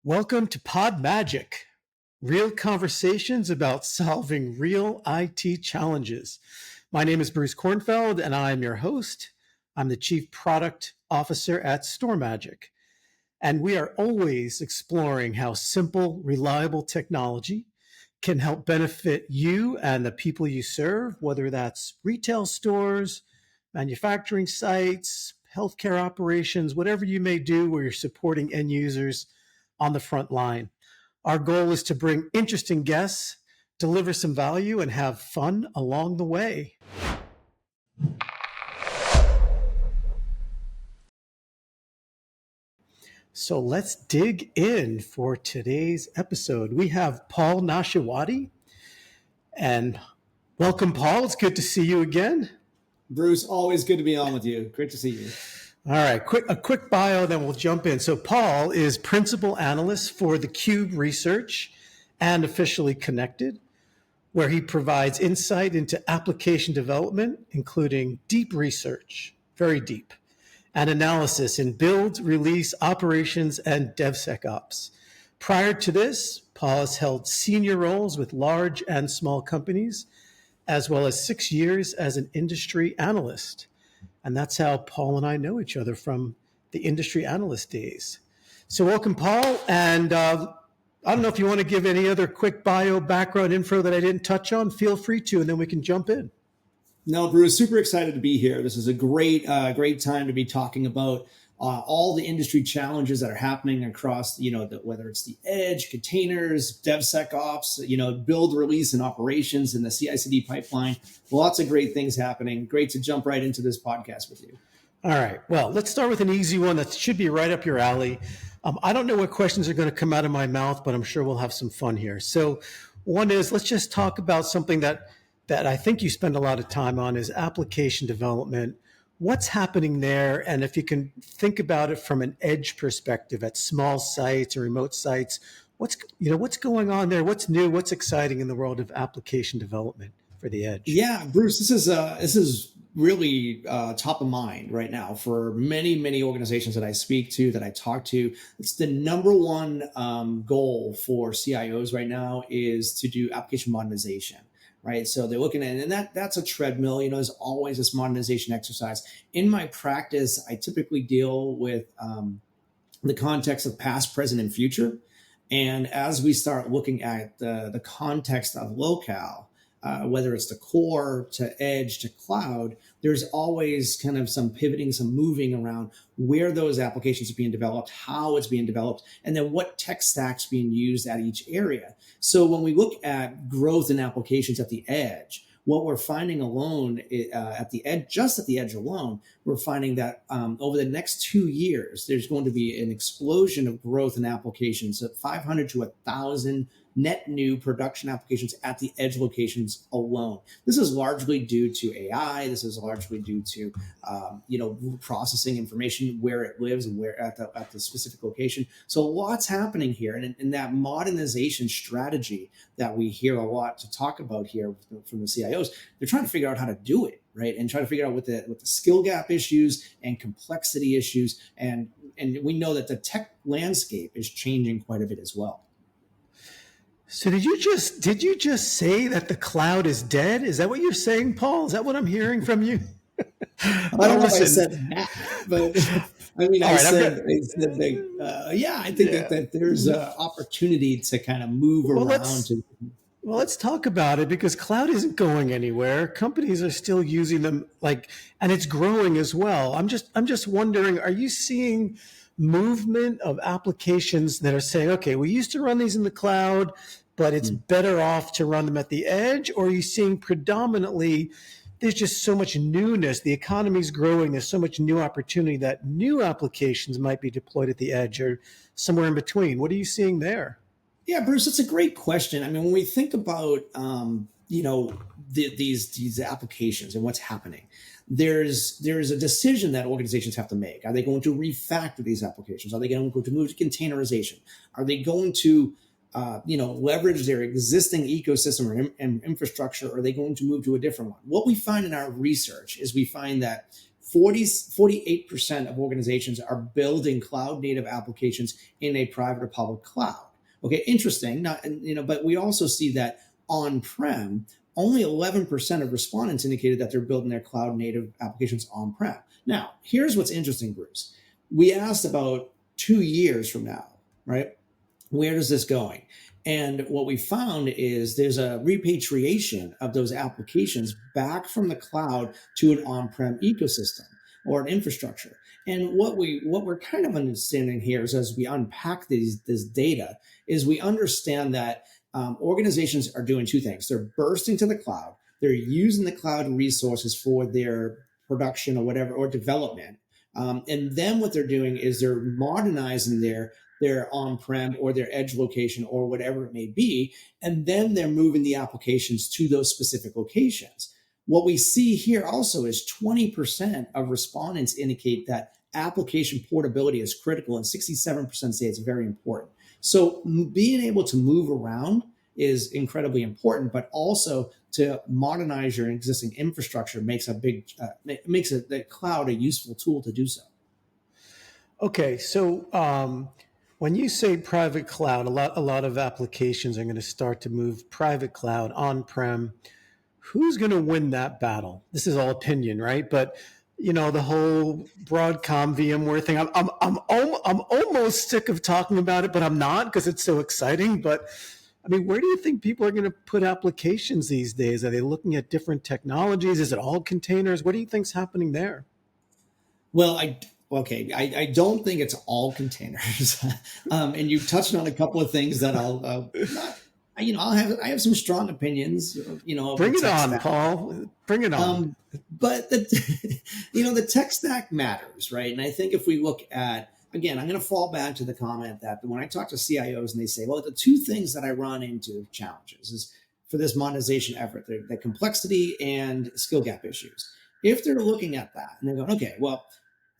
Welcome to PodMagic, real conversations about solving real IT challenges. My name is Bruce Kornfeld, and I'm your host. I'm the Chief Product Officer at StorMagic, and we are always exploring how simple, reliable technology can help benefit you and the people you serve, whether that's retail stores, manufacturing sites, healthcare operations, whatever you may do where you're supporting end users on the front line. Our goal is to bring interesting guests, deliver some value, and have fun along the way. So let's dig in for today's episode. We have Paul Nashawaty, and welcome, Paul. It's good to see you again. Bruce, always good to be on with you. Great to see you. All right, a quick bio, then we'll jump in. So Paul is principal analyst for the Cube Research and Officially Connected, where he provides insight into application development, including deep research, very deep, and analysis in build, release, operations, and DevSecOps. Prior to this, Paul has held senior roles with large and small companies, as well as 6 years as an industry analyst. And that's how Paul and I know each other, from the industry analyst days. So welcome, Paul. And I don't know if you want to give any other quick bio, background info that I didn't touch on. Feel free to, and then we can jump in. No, Bruce, super excited to be here. This is a great time to be talking about all the industry challenges that are happening across, whether it's the edge, containers, DevSecOps, build, release, and operations in the CI/CD pipeline. Lots of great things happening. Great to jump right into this podcast with you. All right. Well, let's start with an easy one that should be right up your alley. I don't know what questions are going to come out of my mouth, but I'm sure we'll have some fun here. So one is, let's just talk about something that I think you spend a lot of time on, is application development. What's happening there? And if you can think about it from an edge perspective at small sites or remote sites, what's going on there? What's new? What's exciting in the world of application development for the edge? Yeah, Bruce, this is really top of mind right now for many organizations that I speak to, that I talk to. It's the number one goal for CIOs right now, is to do application modernization. Right. So they're looking at it, and that's a treadmill. There's always this modernization exercise. In my practice, I typically deal with the context of past, present, and future. And as we start looking at the context of locale, whether it's the core to edge to cloud, there's always kind of some pivoting, some moving around where those applications are being developed, how it's being developed, and then what tech stack's being used at each area. So when we look at growth in applications at the edge, what we're finding alone at the edge, just at the edge alone, we're finding that over the next 2 years, there's going to be an explosion of growth in applications of 500 to 1,000 net new production applications at the edge locations alone. This is largely due to AI. This is largely due to processing information where it lives and where at the specific location. So lots happening here, and that modernization strategy that we hear a lot to talk about here from the CIOs, they're trying to figure out how to do it, right? And try to figure out what the skill gap issues and complexity issues, and we know that the tech landscape is changing quite a bit as well. So did you just say that the cloud is dead? Is that what you're saying, Paul? Is that what I'm hearing from you? I don't know if I said that, but I mean, I think that there's an opportunity to kind of move around. Well, let's talk about it, because cloud isn't going anywhere. Companies are still using them, and it's growing as well. I'm just wondering, are you seeing movement of applications that are saying, okay, we used to run these in the cloud, but it's better off to run them at the edge? Or are you seeing predominantly there's just so much newness, the economy's growing, there's so much new opportunity that new applications might be deployed at the edge, or somewhere in between? What are you seeing there? Yeah, Bruce, that's a great question. I mean, when we think about these applications and what's happening, there's a decision that organizations have to make. Are they going to refactor these applications? Are they going to move to containerization? Are they going to leverage their existing ecosystem or infrastructure? Or are they going to move to a different one? What we find in our research is we find that 48% of organizations are building cloud native applications in a private or public cloud. Okay, interesting. But we also see that on-prem, only 11% of respondents indicated that they're building their cloud native applications on-prem. Now, here's what's interesting, Bruce. We asked about 2 years from now, right? Where is this going? And what we found is there's a repatriation of those applications back from the cloud to an on-prem ecosystem or an infrastructure. And what we're kind of understanding here is, as we unpack this data, is we understand that organizations are doing two things. They're bursting to the cloud. They're using the cloud resources for their production or whatever, or development. And then what they're doing is they're modernizing their on-prem or their edge location or whatever it may be. And then they're moving the applications to those specific locations. What we see here also is 20% of respondents indicate that application portability is critical, and 67% say it's very important. So being able to move around is incredibly important, but also to modernize your existing infrastructure makes the cloud a useful tool to do so. Okay, so when you say private cloud, a lot of applications are going to start to move private cloud on-prem. Who's going to win that battle? This is all opinion, right? But the whole Broadcom VMware thing. I'm almost sick of talking about it, but I'm not, because it's so exciting. But I mean, where do you think people are going to put applications these days? Are they looking at different technologies? Is it all containers? What do you think's happening there? Well, I don't think it's all containers. And you touched on a couple of things that I have some strong opinions. Bring it on, Paul. Bring it on. But the tech stack matters, right? And I think if we look at, again, I'm going to fall back to the comment that when I talk to CIOs and they say, well, the two things that I run into challenges is for this modernization effort, the complexity and skill gap issues. If they're looking at that and they're going, okay, well,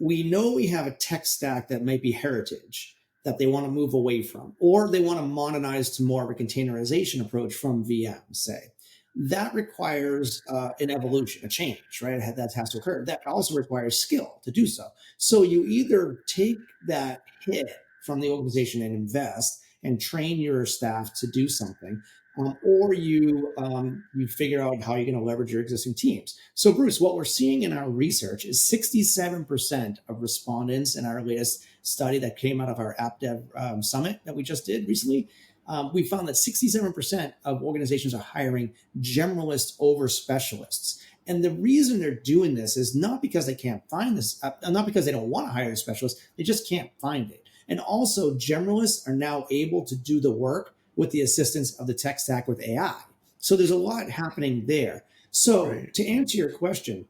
we know we have a tech stack that might be heritage that they want to move away from, or they want to modernize to more of a containerization approach from VM, say. That requires an evolution, a change, right? That has to occur. That also requires skill to do so. So you either take that hit from the organization and invest and train your staff to do something, or you figure out how you're going to leverage your existing teams. So, Bruce, what we're seeing in our research is 67% of respondents in our latest study that came out of our App Dev Summit that we just did recently. We found that 67% of organizations are hiring generalists over specialists. And the reason they're doing this is not because they can't find this, not because they don't want to hire a specialist, they just can't find it. And also, generalists are now able to do the work with the assistance of the tech stack with AI. So there's a lot happening there. So To answer your question,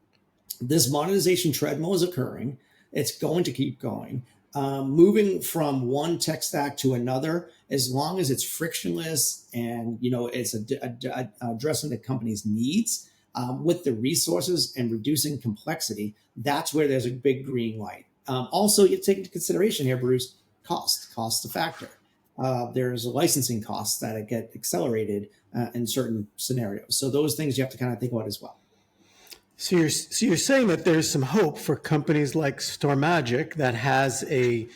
this modernization treadmill is occurring. It's going to keep going. Moving from one tech stack to another, as long as it's frictionless and it's addressing the company's needs with the resources and reducing complexity, that's where there's a big green light. Also, you take into consideration here, Bruce, cost a factor. There's licensing costs that get accelerated in certain scenarios. So those things you have to kind of think about as well. So you're saying that there's some hope for companies like StorMagic that has a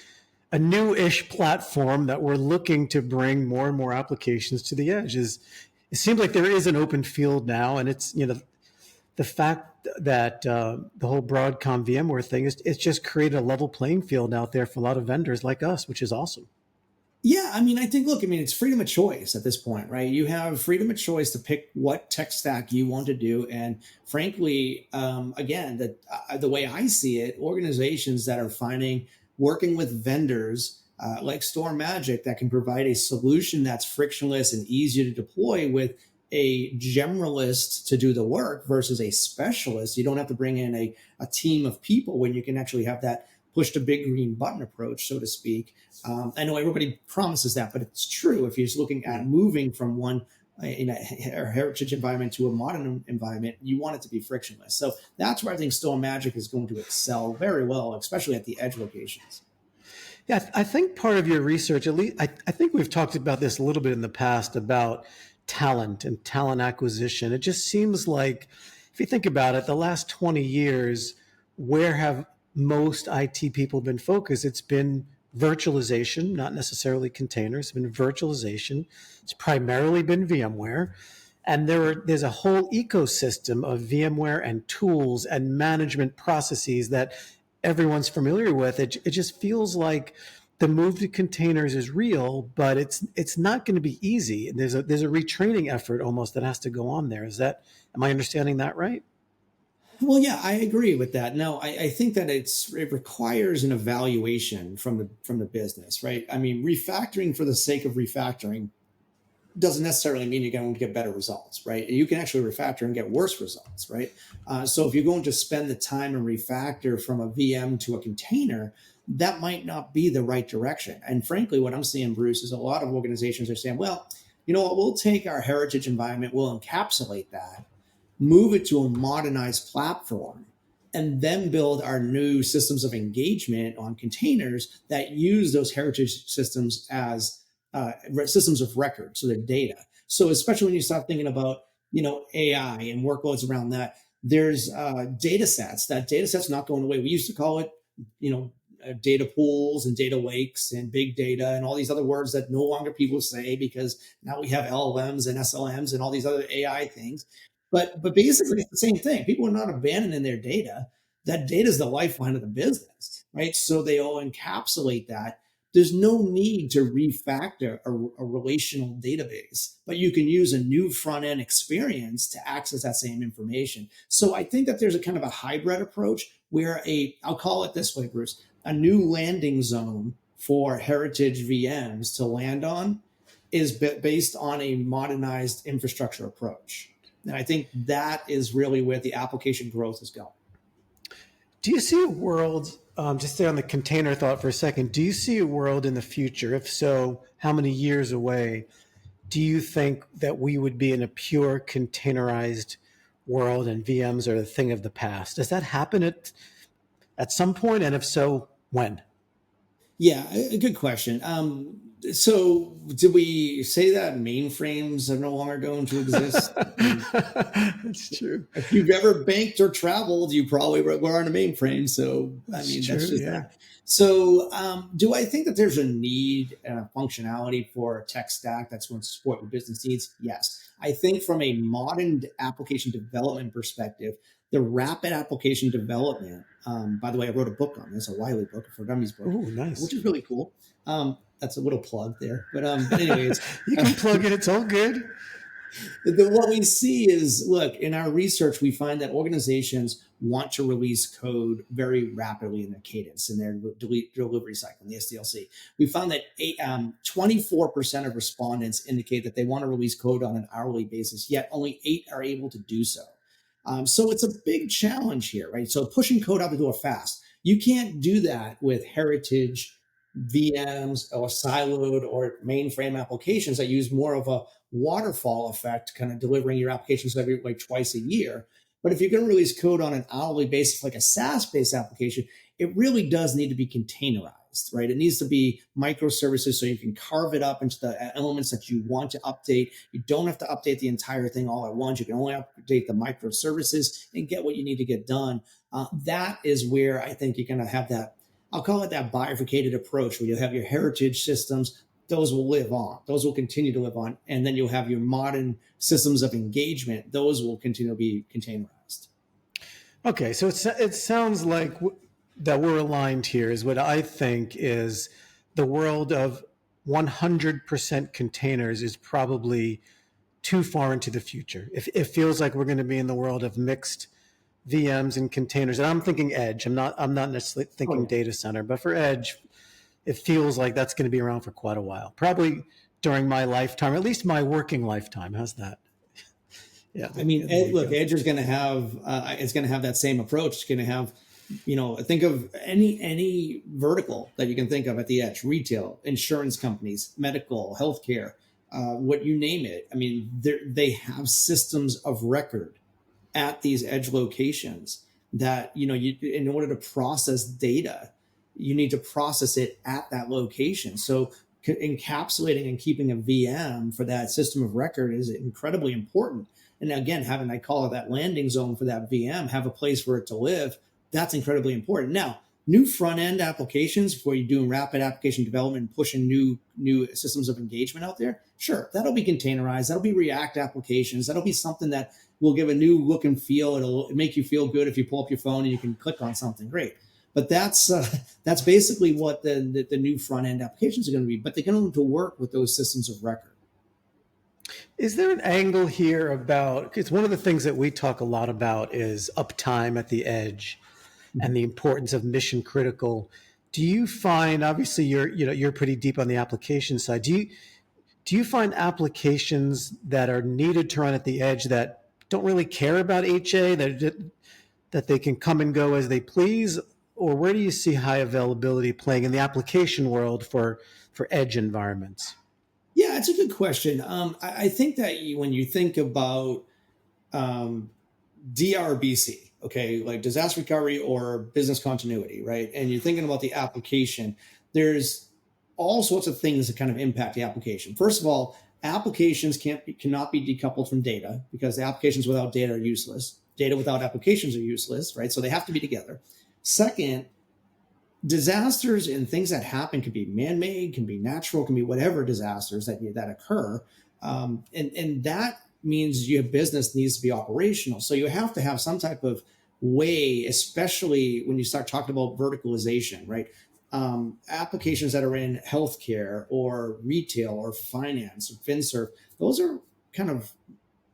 new-ish platform that we're looking to bring more and more applications to the edge. It seems like there is an open field now, and it's the fact that the whole Broadcom VMware thing it's just created a level playing field out there for a lot of vendors like us, which is awesome. Yeah, I think, it's freedom of choice at this point, right? You have freedom of choice to pick what tech stack you want to do. And frankly, again, the way I see it, organizations that are working with vendors like StorMagic that can provide a solution that's frictionless and easier to deploy with a generalist to do the work versus a specialist. You don't have to bring in a team of people when you can actually have that push the big green button approach, so to speak. I know everybody promises that, but it's true. If you're just looking at moving from one in a heritage environment to a modern environment, you want it to be frictionless. So that's where I think StorMagic is going to excel very well, especially at the edge locations. Yeah, I think part of your research, at least, I think we've talked about this a little bit in the past about talent and talent acquisition. It just seems like, if you think about it, the last 20 years, where have most IT people been focused? It's been virtualization, not necessarily containers. It's been virtualization. It's primarily been VMware. And there's a whole ecosystem of VMware and tools and management processes that everyone's familiar with. It just feels like the move to containers is real, but it's not going to be easy. There's a retraining effort almost that has to go on there. Am I understanding that right? Well, yeah, I agree with that. No, I think that it requires an evaluation from the business, right? I mean, refactoring for the sake of refactoring doesn't necessarily mean you're going to get better results, right? You can actually refactor and get worse results, right? So if you're going to spend the time and refactor from a VM to a container, that might not be the right direction. And frankly, what I'm seeing, Bruce, is a lot of organizations are saying, well, you know what, we'll take our heritage environment, we'll encapsulate that, move it to a modernized platform, and then build our new systems of engagement on containers that use those heritage systems as systems of record, so their data. So especially when you start thinking about, AI and workloads around that, there's data sets. That data set's not going away. We used to call it, data pools and data lakes and big data and all these other words that no longer people say because now we have LLMs and SLMs and all these other AI things. But basically it's the same thing. People are not abandoning their data. That data is the lifeline of the business, right? So they all encapsulate that. There's no need to refactor a relational database, but you can use a new front end experience to access that same information. So I think that there's a kind of a hybrid approach where I'll call it this way, Bruce, a new landing zone for heritage VMs to land on is based on a modernized infrastructure approach. And I think that is really where the application growth is going. Do you see a world, just stay on the container thought for a second, do you see a world in the future? If so, how many years away do you think that we would be in a pure containerized world and VMs are a thing of the past? Does that happen at some point? And if so, when? Yeah, a good question. So did we say that mainframes are no longer going to exist? That's true. If you've ever banked or traveled, you probably were on a mainframe. So, That's that's true, just yeah. that. So, do I think that there's a need and a functionality for a tech stack that's going to support your business needs? Yes. I think from a modern application development perspective, the rapid application development, by the way, I wrote a book on this, a Wiley book, a for Dummies book, Ooh, nice. which is really cool. That's a little plug there. But anyways. You can plug it. It's all good. What we see is, look, in our research, we find that organizations want to release code very rapidly in their cadence, in their delivery cycle, in the SDLC. We found that 24% of respondents indicate that they want to release code on an hourly basis, yet only 8 are able to do so. So it's a big challenge here, right? So pushing code out the door fast. You can't do that with heritage VMs or siloed or mainframe applications that use more of a waterfall effect, kind of delivering your applications every twice a year. But if you're going to release code on an hourly basis, like a SaaS-based application, it really does need to be containerized, right? It needs to be microservices so you can carve it up into the elements that you want to update. You don't have to update the entire thing all at once. You can only update the microservices and get what you need to get done. That is where I think you're going to have that, I'll call it that bifurcated approach, where you have your heritage systems. Those will live on. Those will continue to live on. And then you'll have your modern systems of engagement. Those will continue to be containerized. Okay, so it sounds like that we're aligned here is what I think is the world of 100% containers is probably too far into the future. It feels like we're going to be in the world of mixed VMs and containers. And I'm thinking edge. I'm not necessarily thinking data center, but for edge, it feels like that's going to be around for quite a while. Probably during my lifetime, or at least my working lifetime. How's that? Yeah. I mean, look, edge is going to have, it's going to have that same approach. It's going to have, think of any vertical that you can think of at the edge: retail, insurance companies, medical, healthcare, what you name it. I mean, they have systems of record at these edge locations that, in order to process data, you need to process it at that location. So encapsulating and keeping a VM for that system of record is incredibly important. And again, I call it that landing zone for that VM, have a place for it to live, That's incredibly important. Now, new front end applications where you're doing rapid application development and pushing new systems of engagement out there, sure, that'll be containerized. That'll be React applications. That'll be something that will give a new look and feel. It'll make you feel good if you pull up your phone and you can click on something. Great. But that's basically what the new front end applications are going to be. But they're going to work with those systems of record. Is there an angle here about, because one of the things that we talk a lot about is uptime at the edge and the importance of mission critical. Do you find, obviously you're pretty deep on the application side. Do you find applications that are needed to run at the edge that don't really care about HA, that they can come and go as they please? Or where do you see high availability playing in the application world for edge environments? Yeah, it's a good question. I think that when you think about DRBC, okay, like disaster recovery or business continuity, right? And you're thinking about the application, there's all sorts of things that kind of impact the application. First of all, applications cannot be decoupled from data, because the applications without data are useless. Data without applications are useless, right? So they have to be together. Second, disasters and things that happen can be man-made, can be natural, can be whatever disasters that occur. And that means your business needs to be operational. So you have to have some type of way, especially when you start talking about verticalization, right? Applications that are in healthcare or retail or finance or FinServ, those are kind of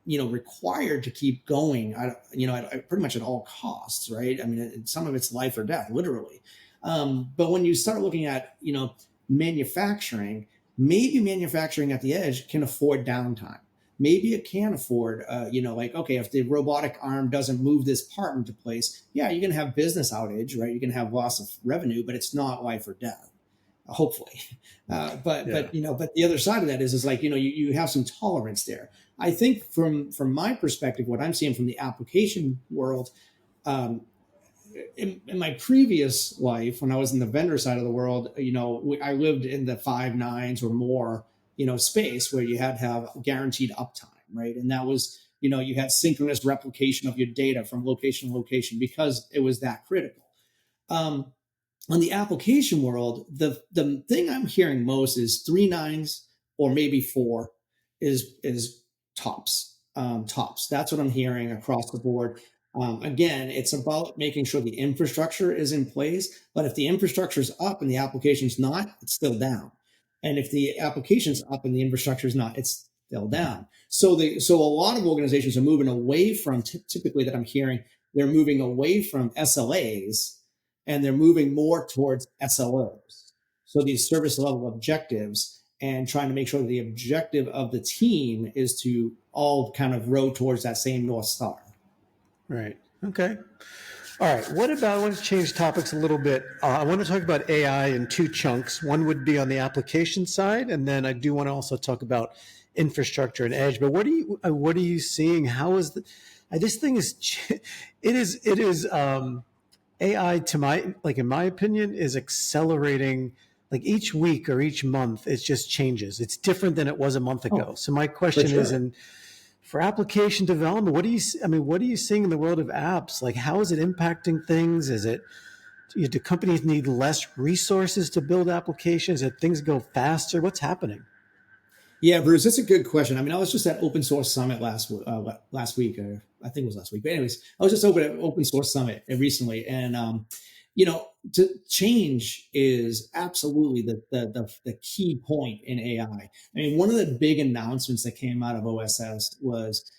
required to keep going, pretty much at all costs, right? I mean, some of it's life or death, literally. But when you start looking at, manufacturing, maybe manufacturing at the edge can afford downtime. Maybe it can afford, okay, if the robotic arm doesn't move this part into place, yeah, you're going to have business outage, right? You can have loss of revenue, but it's not life or death, hopefully. But the other side of that is like, you have some tolerance there. I think from my perspective, what I'm seeing from the application world, in my previous life, when I was in the vendor side of the world, I lived in the 5 nines or more, space where you had to have guaranteed uptime, right? And that was, you had synchronous replication of your data from location to location because it was that critical. On the application world, the thing I'm hearing most is 3 nines or maybe 4 is tops. Tops. That's what I'm hearing across the board. Again, it's about making sure the infrastructure is in place. But if the infrastructure is up and the application's not, it's still down. And if the application's up and the infrastructure is not, it's still down. So a lot of organizations are moving away from, typically that I'm hearing, they're moving away from SLAs and they're moving more towards SLOs. So these service level objectives, and trying to make sure that the objective of the team is to all kind of row towards that same North Star. Right. Okay. All right. What about, I want to change topics a little bit. I want to talk about AI in 2 chunks. One would be on the application side, and then I do want to also talk about infrastructure and edge. But what are you seeing? How is this thing is AI, in my opinion, is accelerating. Like each week or each month, it just changes. It's different than it was a month ago. So my question is, for application development, what are you seeing in the world of apps? Like, how is it impacting things? Do companies need less resources to build applications? Did things go faster? What's happening? Yeah, Bruce, that's a good question. I mean, I was just at Open Source Summit last week, or I think it was last week. But anyways, I was just at Open Source Summit recently, and to change is absolutely the key point in AI. I mean, one of the big announcements that came out of OSS was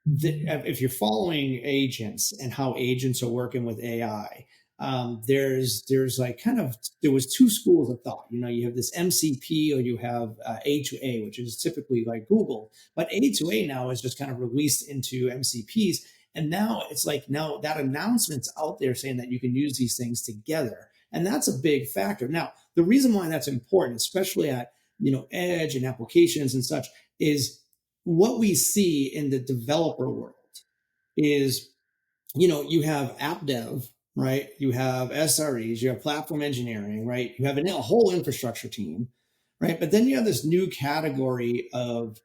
if you're following agents and how agents are working with AI, there's like there was 2 schools of thought. You have this MCP or you have A2A, which is typically like Google, but A2A now is just kind of released into MCPs. And now it's like, now that announcement's out there saying that you can use these things together. And that's a big factor. Now, the reason why that's important, especially at, edge and applications and such, is what we see in the developer world is, you have app dev, right? You have SREs, you have platform engineering, right? You have a whole infrastructure team, right? But then you have this new category of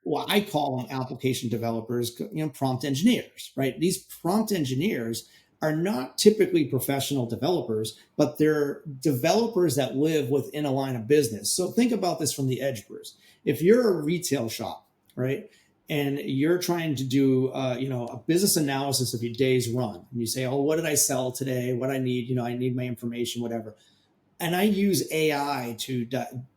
what I call them application developers, prompt engineers, right? These prompt engineers are not typically professional developers, but they're developers that live within a line of business. So think about this from the edge, Bruce. If you're a retail shop, right, and you're trying to do, a business analysis of your day's run, and you say, oh, what did I sell today? What I need, I need my information, whatever. And I use AI to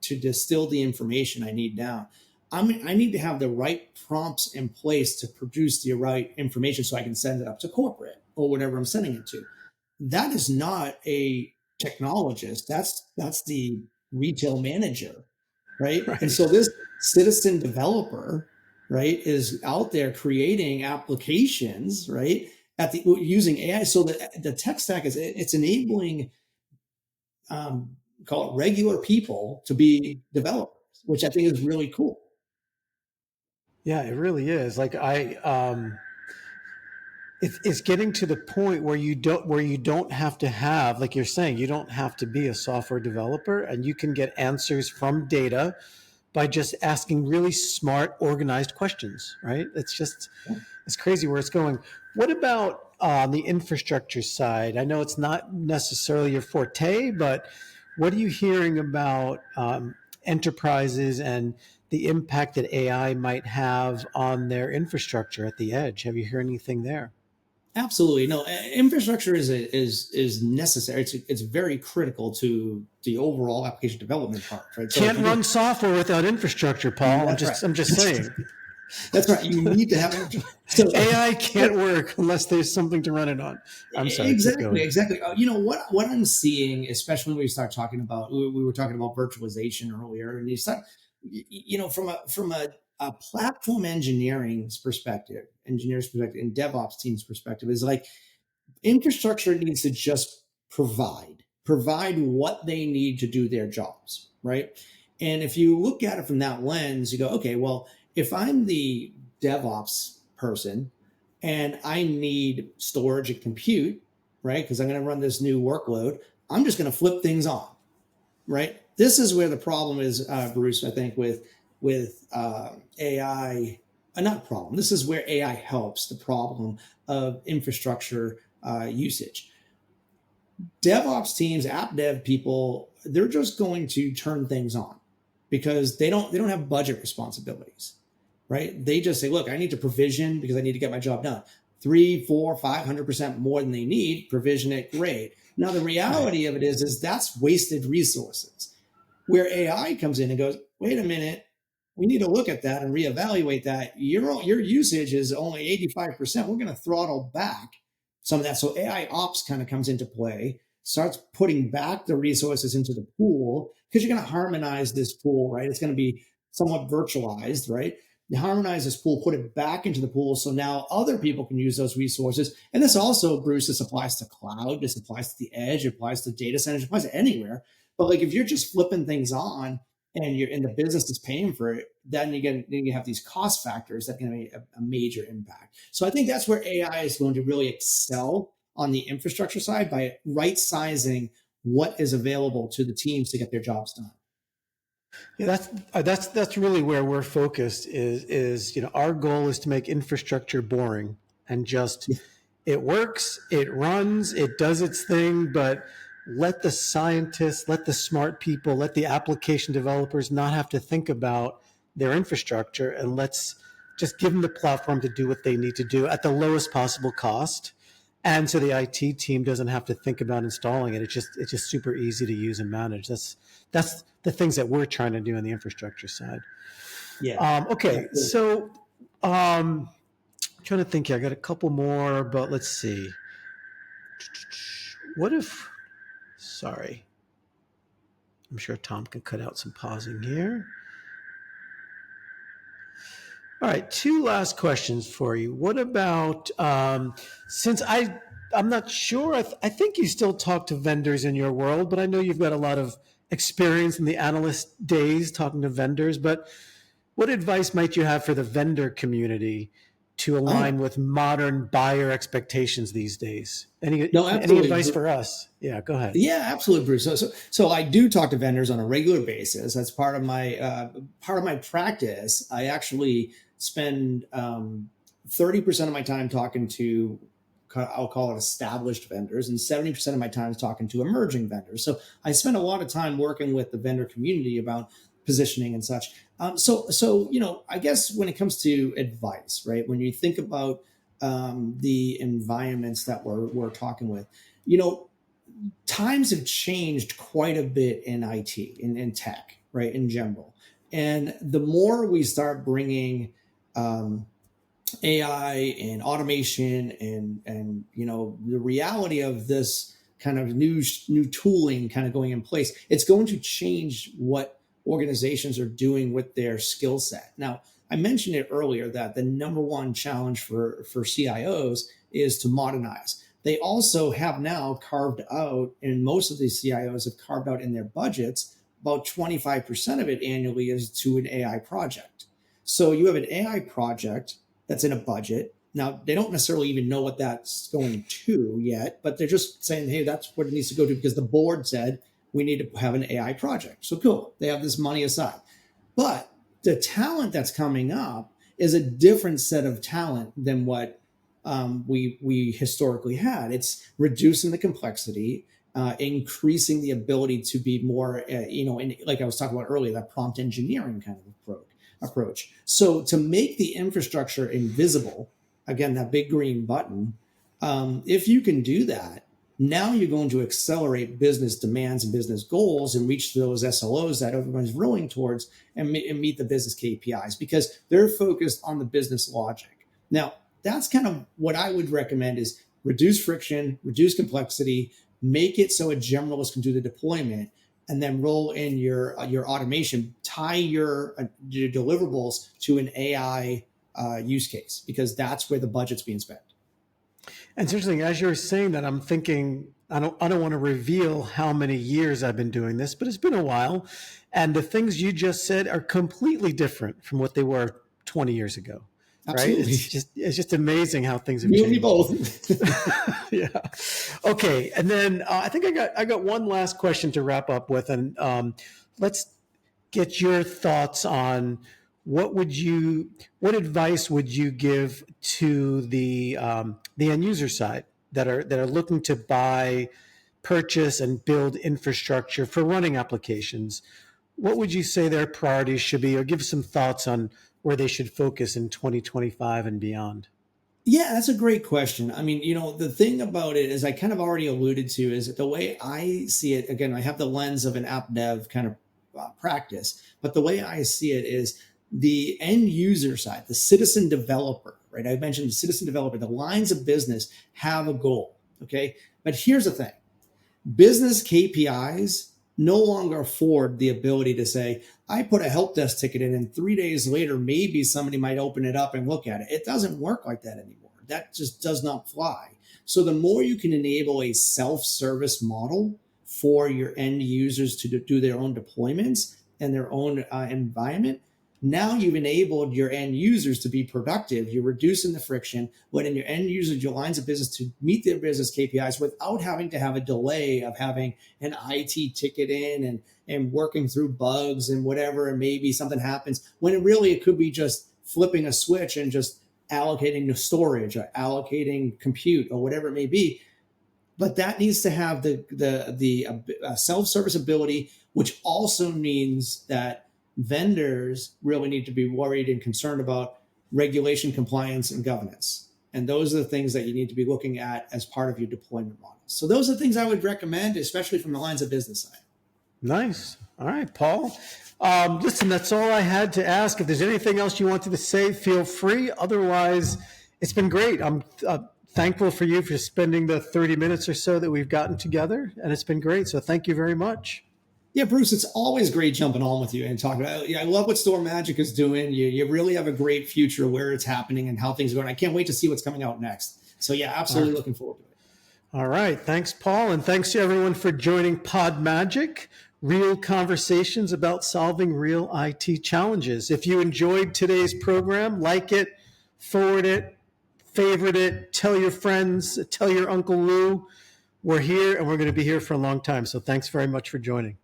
distill the information I need down. I need to have the right prompts in place to produce the right information so I can send it up to corporate or whatever I'm sending it to. That is not a technologist. That's the retail manager, right? Right. And so this citizen developer, right, is out there creating applications, right, using AI. So the tech stack it's enabling call it regular people to be developers, which I think is really cool. Yeah, it really is. Like it's getting to the point where you don't have to have, like you're saying, you don't have to be a software developer, and you can get answers from data by just asking really smart, organized questions, right? It's crazy where it's going. What about on the infrastructure side? I know it's not necessarily your forte, but what are you hearing about enterprises and the impact that AI might have on their infrastructure at the edge? Have you heard anything there? Absolutely. No, infrastructure is necessary. It's very critical to the overall application development part, right? So Can't run software without infrastructure, Paul. I'm just saying. That's right. You need to have so AI can't work unless there's something to run it on. I'm sorry. Exactly. What I'm seeing, especially when we start talking about, we were talking about virtualization earlier, and you start, from a platform engineer's perspective, and DevOps team's perspective, is like infrastructure needs to just provide what they need to do their jobs, right? And if you look at it from that lens, you go, okay, well, if I'm the DevOps person and I need storage and compute, right, because I'm going to run this new workload, I'm just going to flip things on, right? This is where the problem is, Bruce, I think, with AI. Not problem. This is where AI helps the problem of infrastructure usage. DevOps teams, app dev people, they're just going to turn things on because they don't have budget responsibilities, right? They just say, look, I need to provision because I need to get my job done. 300%, 400%, 500% more than they need, provision it, great. Now, the reality of it is that's wasted resources. Where AI comes in and goes, wait a minute, we need to look at that and reevaluate that. Your usage is only 85%. We're going to throttle back some of that. So AI ops kind of comes into play, starts putting back the resources into the pool because you're going to harmonize this pool, right? It's going to be somewhat virtualized, right? You harmonize this pool, put it back into the pool. So now other people can use those resources. And this also, Bruce, this applies to cloud. This applies to the edge. It applies to data centers. It applies to anywhere. But like if you're just flipping things on and you're in the business is paying for it, then you have these cost factors that can make a major impact. So I think that's where AI is going to really excel on the infrastructure side by right sizing what is available to the teams to get their jobs done. Yeah, that's really where we're focused. Is our goal is to make infrastructure boring and just it works, it runs, it does its thing, but let the scientists, let the smart people, let the application developers not have to think about their infrastructure, and let's just give them the platform to do what they need to do at the lowest possible cost. And so the IT team doesn't have to think about installing it. It's just super easy to use and manage. That's the things that we're trying to do on the infrastructure side. Yeah. Okay. So I'm trying to think here. I got a couple more, but let's see. Sorry. I'm sure Tom can cut out some pausing here. All right, two last questions for you. What about, since I'm not sure, I think you still talk to vendors in your world, but I know you've got a lot of experience in the analyst days talking to vendors, but what advice might you have for the vendor community to align with modern buyer expectations these days? Any absolutely. advice for us? Yeah, go ahead. Yeah, absolutely, Bruce. So I do talk to vendors on a regular basis. That's part of my practice. I actually spend 30% of my time talking to, I'll call it, established vendors, and 70% of my time is talking to emerging vendors. So I spend a lot of time working with the vendor community about positioning and such. So I guess when it comes to advice, right? When you think about the environments that we're talking with, times have changed quite a bit in IT, in tech, right, in general. And the more we start bringing AI and automation and the reality of this kind of new tooling kind of going in place, it's going to change what organizations are doing with their skill set. Now, I mentioned it earlier that the number one challenge for CIOs is to modernize. They also have now carved out, and most of these CIOs have carved out in their budgets, about 25% of it annually is to an AI project. So you have an AI project that's in a budget. Now, they don't necessarily even know what that's going to yet, but they're just saying, hey, that's what it needs to go to because the board said we need to have an AI project. So cool, they have this money aside. But the talent that's coming up is a different set of talent than what we historically had. It's reducing the complexity, increasing the ability to be more, like I was talking about earlier, that prompt engineering kind of approach. So to make the infrastructure invisible, again, that big green button, if you can do that, now you're going to accelerate business demands and business goals and reach those SLOs that everyone's rowing towards and meet the business KPIs because they're focused on the business logic. Now, that's kind of what I would recommend is reduce friction, reduce complexity, make it so a generalist can do the deployment, and then roll in your automation, tie your deliverables to an AI use case because that's where the budget's being spent. And it's interesting, as you're saying that, I'm thinking, I don't want to reveal how many years I've been doing this, but it's been a while. And the things you just said are completely different from what they were 20 years ago. Absolutely. Right? It's just amazing how things have You changed. and me both. Yeah. Okay. And then I think I got one last question to wrap up with, and let's get your thoughts on what advice would you give to the end user side that are looking to buy, purchase, and build infrastructure for running applications? What would you say their priorities should be, or give some thoughts on where they should focus in 2025 and beyond? Yeah, that's a great question. I mean, the thing about it is I kind of already alluded to is the way I see it. Again, I have the lens of an app dev kind of practice, but the way I see it is the end user side, the citizen developer, right? I mentioned the citizen developer, the lines of business have a goal. Okay. But here's the thing. Business KPIs no longer afford the ability to say, I put a help desk ticket in and 3 days later, maybe somebody might open it up and look at it. It doesn't work like that anymore. That just does not fly. So the more you can enable a self-service model for your end users to do their own deployments and their own environment, now you've enabled your end users to be productive. You're reducing the friction, letting your end users, your lines of business to meet their business KPIs without having to have a delay of having an IT ticket in and working through bugs and whatever, and maybe something happens when it could be just flipping a switch and just allocating the storage or allocating compute or whatever it may be. But that needs to have the self-service ability, which also means that vendors really need to be worried and concerned about regulation, compliance, and governance. And those are the things that you need to be looking at as part of your deployment model. So those are the things I would recommend, especially from the lines of business side. Nice. All right, Paul. Listen, that's all I had to ask. If there's anything else you wanted to say, feel free. Otherwise, it's been great. I'm thankful for you for spending the 30 minutes or so that we've gotten together, and it's been great. So thank you very much. Yeah, Bruce, it's always great jumping on with you and talking about. I love what StorMagic is doing. You really have a great future where it's happening and how things are going. I can't wait to see what's coming out next. So yeah, absolutely looking forward to it. All right. Thanks, Paul. And thanks to everyone for joining PodMagic, real conversations about solving real IT challenges. If you enjoyed today's program, like it, forward it, favorite it, tell your friends, tell your Uncle Lou. We're here and we're going to be here for a long time. So thanks very much for joining.